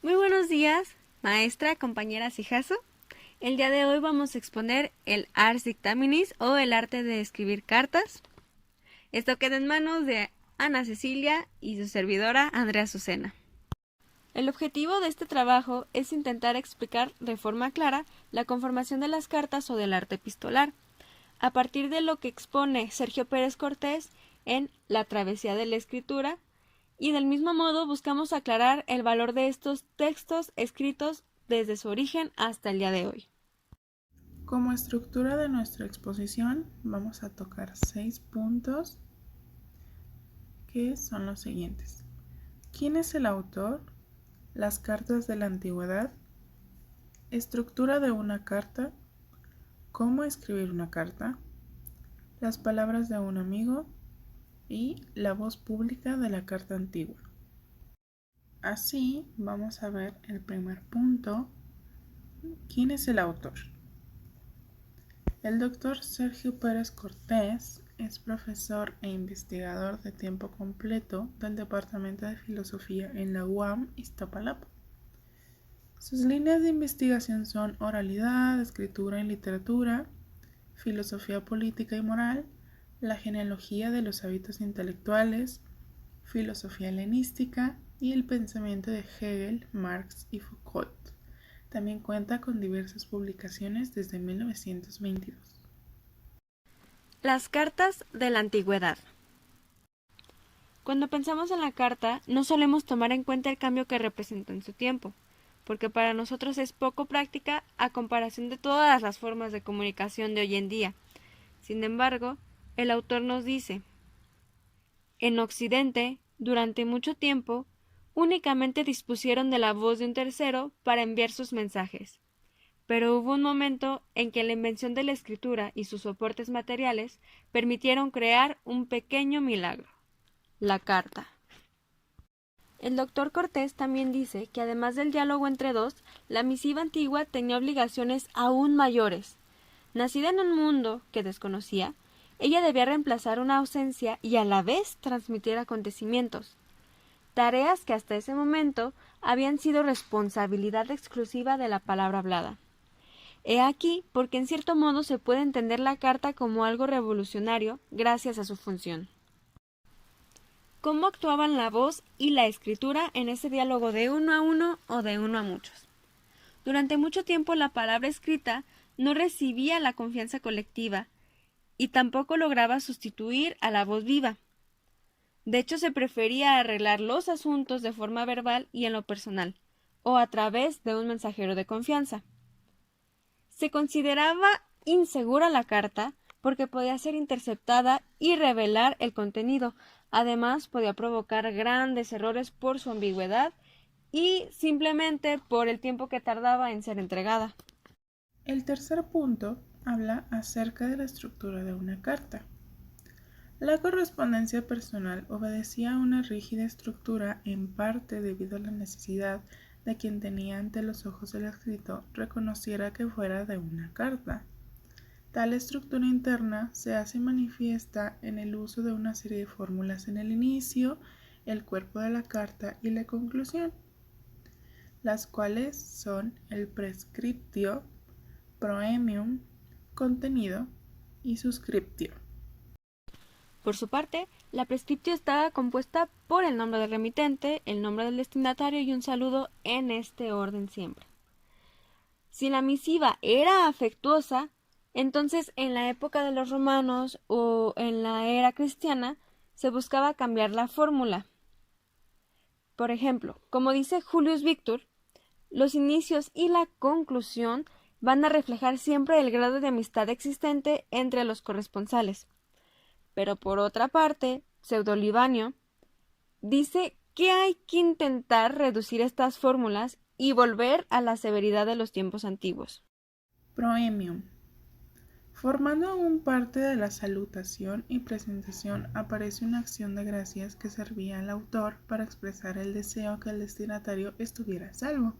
Muy buenos días, maestra, compañeras y Jaso. El día de hoy vamos a exponer el Ars Dictaminis o el arte de escribir cartas. Esto queda en manos de Ana Cecilia y su servidora Andrea Azucena. El objetivo de este trabajo es intentar explicar de forma clara la conformación de las cartas o del arte epistolar, a partir de lo que expone Sergio Pérez Cortés en La travesía de la escritura, y del mismo modo buscamos aclarar el valor de estos textos escritos desde su origen hasta el día de hoy. Como estructura de nuestra exposición vamos a tocar 6 puntos que son los siguientes. ¿Quién es el autor? Las cartas de la antigüedad. Estructura de una carta. Cómo escribir una carta. Las palabras de un amigo y la voz pública de la carta antigua. Así vamos a ver el primer punto. ¿Quién es el autor? El doctor Sergio Pérez Cortés es profesor e investigador de tiempo completo del Departamento de Filosofía en la UAM Iztapalapa. Sus líneas de investigación son oralidad, escritura y literatura, filosofía política y moral, la genealogía de los hábitos intelectuales, filosofía helenística y el pensamiento de Hegel, Marx y Foucault. También cuenta con diversas publicaciones desde 1922. Las cartas de la antigüedad. Cuando pensamos en la carta, no solemos tomar en cuenta el cambio que representa en su tiempo, porque para nosotros es poco práctica a comparación de todas las formas de comunicación de hoy en día. Sin embargo, el autor nos dice: en Occidente, durante mucho tiempo, únicamente dispusieron de la voz de un tercero para enviar sus mensajes. Pero hubo un momento en que la invención de la escritura y sus soportes materiales permitieron crear un pequeño milagro: la carta. El doctor Cortés también dice que además del diálogo entre dos, la misiva antigua tenía obligaciones aún mayores. Nacida en un mundo que desconocía, ella debía reemplazar una ausencia y a la vez transmitir acontecimientos, tareas que hasta ese momento habían sido responsabilidad exclusiva de la palabra hablada. He aquí porque en cierto modo se puede entender la carta como algo revolucionario gracias a su función. ¿Cómo actuaban la voz y la escritura en ese diálogo de uno a uno o de uno a muchos? Durante mucho tiempo la palabra escrita no recibía la confianza colectiva y tampoco lograba sustituir a la voz viva. De hecho, se prefería arreglar los asuntos de forma verbal y en lo personal, o a través de un mensajero de confianza. Se consideraba insegura la carta porque podía ser interceptada y revelar el contenido. Además, podía provocar grandes errores por su ambigüedad y simplemente por el tiempo que tardaba en ser entregada. El tercer punto habla acerca de la estructura de una carta. La correspondencia personal obedecía a una rígida estructura en parte debido a la necesidad de quien tenía ante los ojos el escrito reconociera que fuera de una carta. Tal estructura interna se hace manifiesta en el uso de una serie de fórmulas en el inicio, el cuerpo de la carta y la conclusión, las cuales son el prescriptio, proemium, contenido y suscriptio. Por su parte, la prescriptio estaba compuesta por el nombre del remitente, el nombre del destinatario y un saludo en este orden siempre. Si la misiva era afectuosa, entonces en la época de los romanos o en la era cristiana se buscaba cambiar la fórmula. Por ejemplo, como dice Julius Victor, los inicios y la conclusión van a reflejar siempre el grado de amistad existente entre los corresponsales. Pero por otra parte, Pseudolibanio dice que hay que intentar reducir estas fórmulas y volver a la severidad de los tiempos antiguos. Proemium. Formando aún parte de la salutación y presentación aparece una acción de gracias que servía al autor para expresar el deseo que el destinatario estuviera a salvo.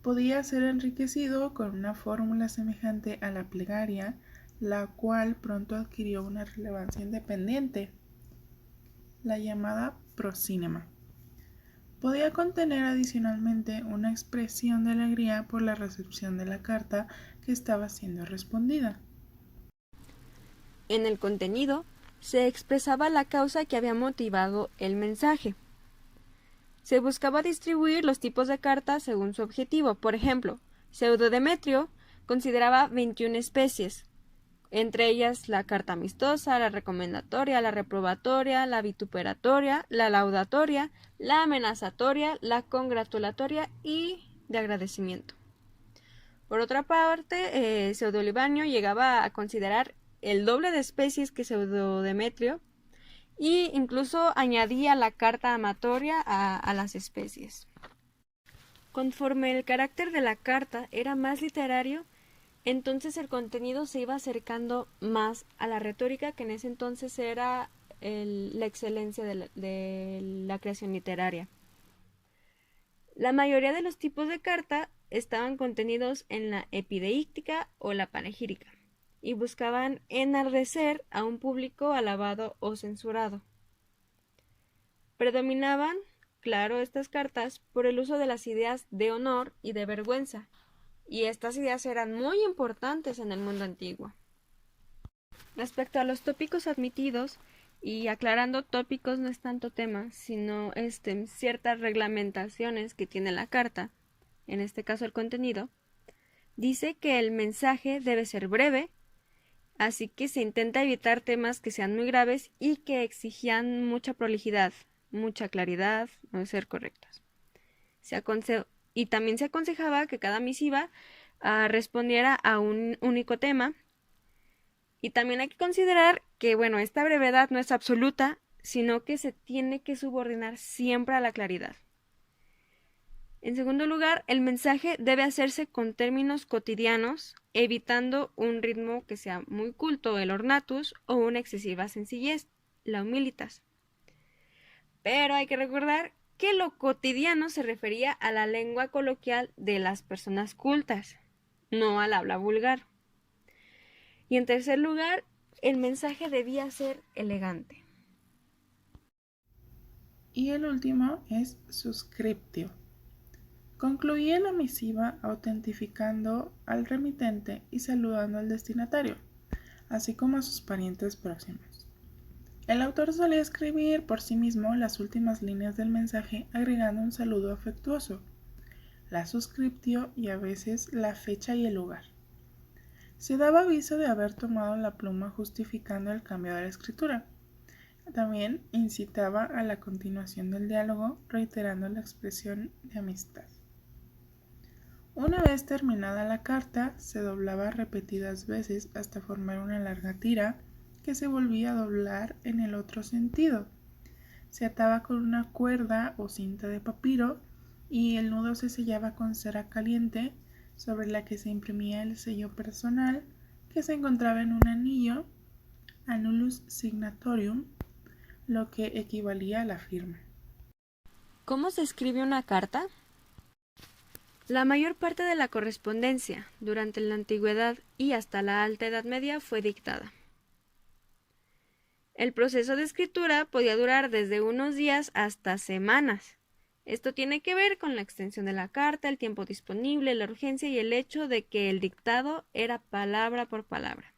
Podía ser enriquecido con una fórmula semejante a la plegaria, la cual pronto adquirió una relevancia independiente, la llamada prosínema. Podía contener adicionalmente una expresión de alegría por la recepción de la carta que estaba siendo respondida. En el contenido se expresaba la causa que había motivado el mensaje. Se buscaba distribuir los tipos de cartas según su objetivo. Por ejemplo, Pseudo-Demetrio consideraba 21 especies, entre ellas la carta amistosa, la recomendatoria, la reprobatoria, la vituperatoria, la laudatoria, la amenazatoria, la congratulatoria y de agradecimiento. Por otra parte, Pseudo-Libanio llegaba a considerar el doble de especies que Pseudo-Demetrio y incluso añadía la carta amatoria a las especies. Conforme el carácter de la carta era más literario, entonces el contenido se iba acercando más a la retórica, que en ese entonces era la excelencia de la creación literaria. La mayoría de los tipos de carta estaban contenidos en la epideíctica o la panegírica, y buscaban enardecer a un público alabado o censurado. Predominaban, claro, estas cartas por el uso de las ideas de honor y de vergüenza, y estas ideas eran muy importantes en el mundo antiguo. Respecto a los tópicos admitidos, y aclarando, tópicos no es tanto tema, sino ciertas reglamentaciones que tiene la carta, en este caso el contenido, dice que el mensaje debe ser breve, así que se intenta evitar temas que sean muy graves y que exigían mucha prolijidad, mucha claridad, no ser correctos. Y también se aconsejaba que cada misiva respondiera a un único tema. Y también hay que considerar que, esta brevedad no es absoluta, sino que se tiene que subordinar siempre a la claridad. En segundo lugar, el mensaje debe hacerse con términos cotidianos, evitando un ritmo que sea muy culto, el ornatus, o una excesiva sencillez, la humilitas. Pero hay que recordar que lo cotidiano se refería a la lengua coloquial de las personas cultas, no al habla vulgar. Y en tercer lugar, el mensaje debía ser elegante. Y el último es suscriptio. Concluía la misiva autentificando al remitente y saludando al destinatario, así como a sus parientes próximos. El autor solía escribir por sí mismo las últimas líneas del mensaje agregando un saludo afectuoso, la suscriptio y a veces la fecha y el lugar. Se daba aviso de haber tomado la pluma justificando el cambio de la escritura. También incitaba a la continuación del diálogo reiterando la expresión de amistad. Una vez terminada la carta, se doblaba repetidas veces hasta formar una larga tira que se volvía a doblar en el otro sentido. Se ataba con una cuerda o cinta de papiro y el nudo se sellaba con cera caliente sobre la que se imprimía el sello personal que se encontraba en un anillo, annulus signatorium, lo que equivalía a la firma. ¿Cómo se escribe una carta? La mayor parte de la correspondencia durante la antigüedad y hasta la alta Edad Media fue dictada. El proceso de escritura podía durar desde unos días hasta semanas. Esto tiene que ver con la extensión de la carta, el tiempo disponible, la urgencia y el hecho de que el dictado era palabra por palabra.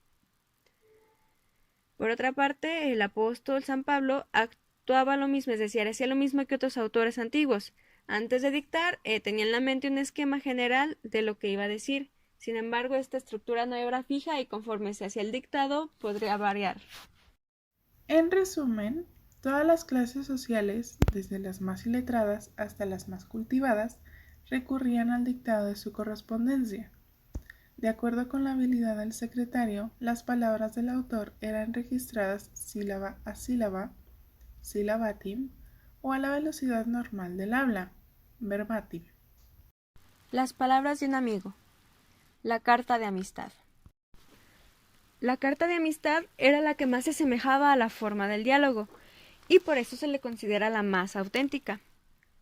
Por otra parte, el apóstol San Pablo actuaba lo mismo, es decir, hacía lo mismo que otros autores antiguos. Antes de dictar, tenía en la mente un esquema general de lo que iba a decir. Sin embargo, esta estructura no era fija y conforme se hacía el dictado, podría variar. En resumen, todas las clases sociales, desde las más iletradas hasta las más cultivadas, recurrían al dictado de su correspondencia. De acuerdo con la habilidad del secretario, las palabras del autor eran registradas sílaba a sílaba, silabatim, o a la velocidad normal del habla, verbatim. Las palabras de un amigo. La carta de amistad. La carta de amistad era la que más se asemejaba a la forma del diálogo, y por eso se le considera la más auténtica.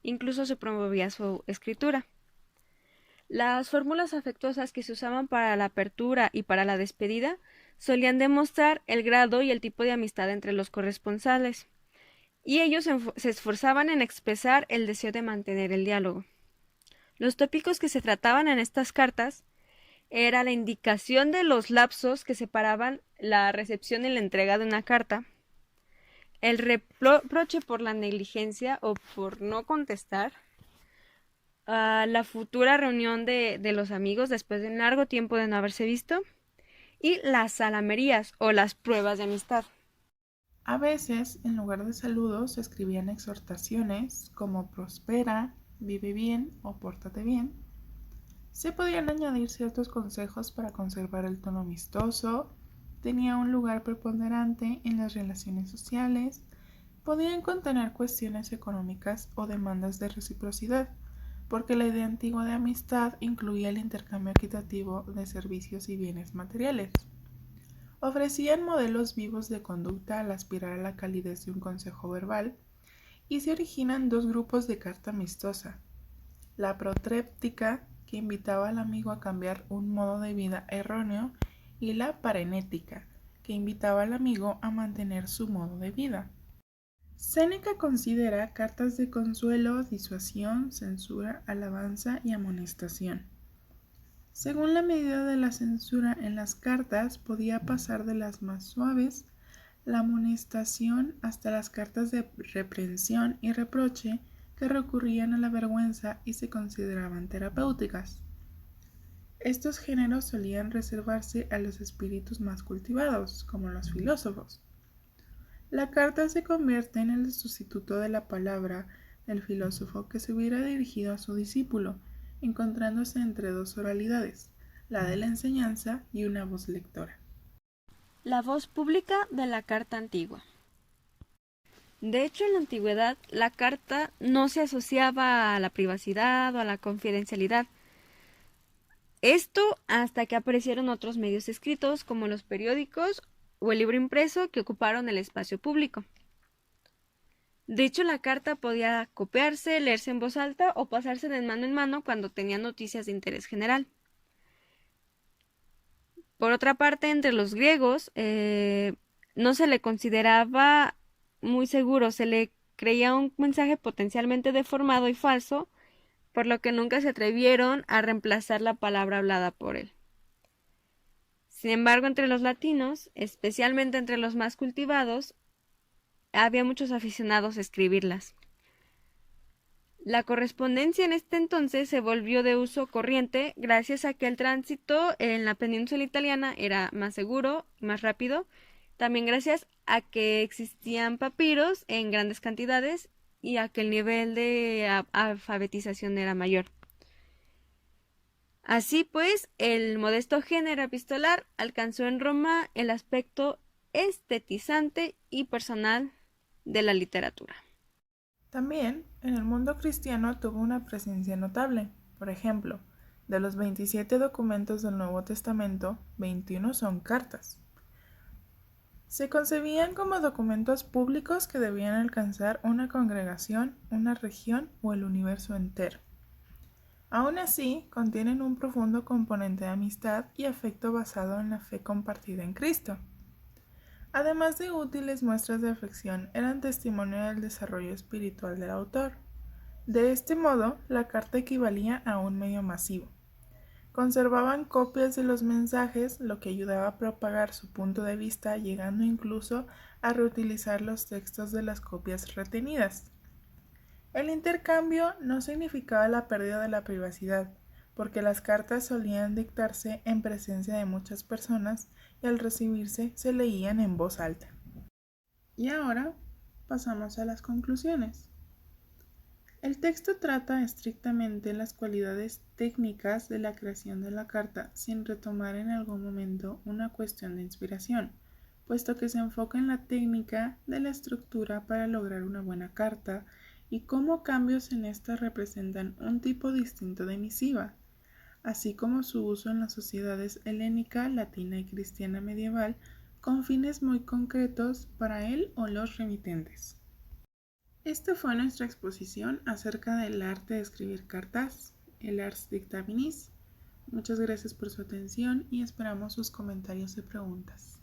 Incluso se promovía su escritura. Las fórmulas afectuosas que se usaban para la apertura y para la despedida solían demostrar el grado y el tipo de amistad entre los corresponsales. y ellos se esforzaban en expresar el deseo de mantener el diálogo. Los tópicos que se trataban en estas cartas era la indicación de los lapsos que separaban la recepción y la entrega de una carta, el reproche por la negligencia o por no contestar, la futura reunión de los amigos después de un largo tiempo de no haberse visto, y las salamerías o las pruebas de amistad. A veces, en lugar de saludos, se escribían exhortaciones como prospera, vive bien o pórtate bien. Se podían añadir ciertos consejos para conservar el tono amistoso, tenía un lugar preponderante en las relaciones sociales, podían contener cuestiones económicas o demandas de reciprocidad, porque la idea antigua de amistad incluía el intercambio equitativo de servicios y bienes materiales. Ofrecían modelos vivos de conducta al aspirar a la calidez de un consejo verbal, y se originan dos grupos de carta amistosa: la protréptica, que invitaba al amigo a cambiar un modo de vida erróneo, y la parenética, que invitaba al amigo a mantener su modo de vida. Séneca considera cartas de consuelo, disuasión, censura, alabanza y amonestación. Según la medida de la censura en las cartas, podía pasar de las más suaves, la amonestación, hasta las cartas de reprensión y reproche, que recurrían a la vergüenza y se consideraban terapéuticas. Estos géneros solían reservarse a los espíritus más cultivados, como los filósofos. La carta se convierte en el sustituto de la palabra del filósofo que se hubiera dirigido a su discípulo, encontrándose entre dos oralidades, la de la enseñanza y una voz lectora. La voz pública de la carta antigua. De hecho, en la antigüedad, la carta no se asociaba a la privacidad o a la confidencialidad. Esto hasta que aparecieron otros medios escritos como los periódicos o el libro impreso que ocuparon el espacio público. De hecho, la carta podía copiarse, leerse en voz alta o pasarse de mano en mano cuando tenía noticias de interés general. Por otra parte, entre los griegos no se le consideraba muy seguro, se le creía un mensaje potencialmente deformado y falso, por lo que nunca se atrevieron a reemplazar la palabra hablada por él. Sin embargo, entre los latinos, especialmente entre los más cultivados, había muchos aficionados a escribirlas. La correspondencia en este entonces se volvió de uso corriente gracias a que el tránsito en la península italiana era más seguro y más rápido, también gracias a que existían papiros en grandes cantidades y a que el nivel de alfabetización era mayor. Así pues, el modesto género epistolar alcanzó en Roma el aspecto estetizante y personal de la literatura. También, en el mundo cristiano tuvo una presencia notable. Por ejemplo, de los 27 documentos del Nuevo Testamento, 21 son cartas. Se concebían como documentos públicos que debían alcanzar una congregación, una región o el universo entero. Aún así, contienen un profundo componente de amistad y afecto basado en la fe compartida en Cristo. Además de útiles muestras de afección, eran testimonio del desarrollo espiritual del autor. De este modo, la carta equivalía a un medio masivo. Conservaban copias de los mensajes, lo que ayudaba a propagar su punto de vista, llegando incluso a reutilizar los textos de las copias retenidas. El intercambio no significaba la pérdida de la privacidad, porque las cartas solían dictarse en presencia de muchas personas y al recibirse se leían en voz alta. Y ahora pasamos a las conclusiones. El texto trata estrictamente las cualidades técnicas de la creación de la carta sin retomar en algún momento una cuestión de inspiración, puesto que se enfoca en la técnica de la estructura para lograr una buena carta y cómo cambios en esta representan un tipo distinto de misiva, así como su uso en las sociedades helénica, latina y cristiana medieval con fines muy concretos para él o los remitentes. Esta fue nuestra exposición acerca del arte de escribir cartas, el Ars Dictaminis. Muchas gracias por su atención y esperamos sus comentarios y preguntas.